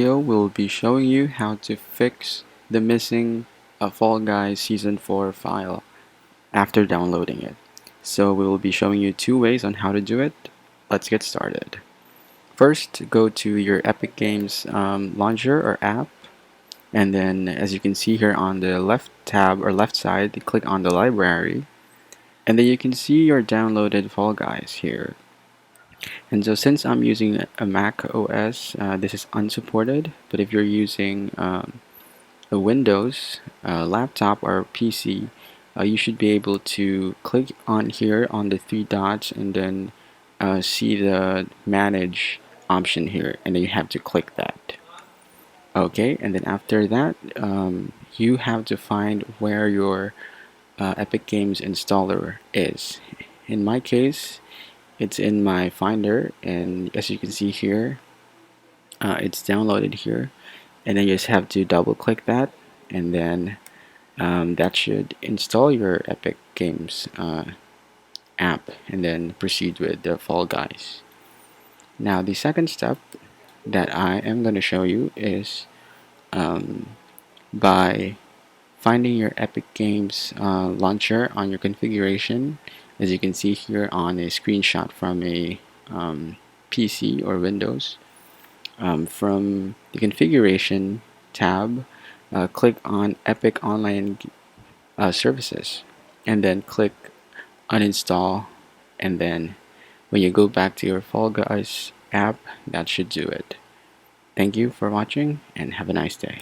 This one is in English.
Video will be showing you how to fix the missing Fall Guys Season 4 file after downloading it. So we will be showing you two ways on how to do it. Let's get started. First, go to your Epic Games launcher or app, and then as you can see here on the left tab or left side, click on the library, and then you can see your downloaded Fall Guys here. And so since I'm using a Mac OS, this is unsupported, but if you're using a Windows laptop or PC, you should be able to click on here on the three dots and then see the manage option here, and then you have to click that. Okay, and then after that, you have to find where your Epic Games installer is. In my case, it's in my Finder, and as you can see here, it's downloaded here, and then you just have to double click that, and then that should install your Epic Games app, and then proceed with the Fall Guys. Now the second step that I am going to show you is by finding your Epic Games launcher on your configuration, as you can see here on a screenshot from a PC or Windows. From the configuration tab, click on Epic Online Services, and then click uninstall, and then when you go back to your Fall Guys app, that should do it. Thank you for watching and have a nice day.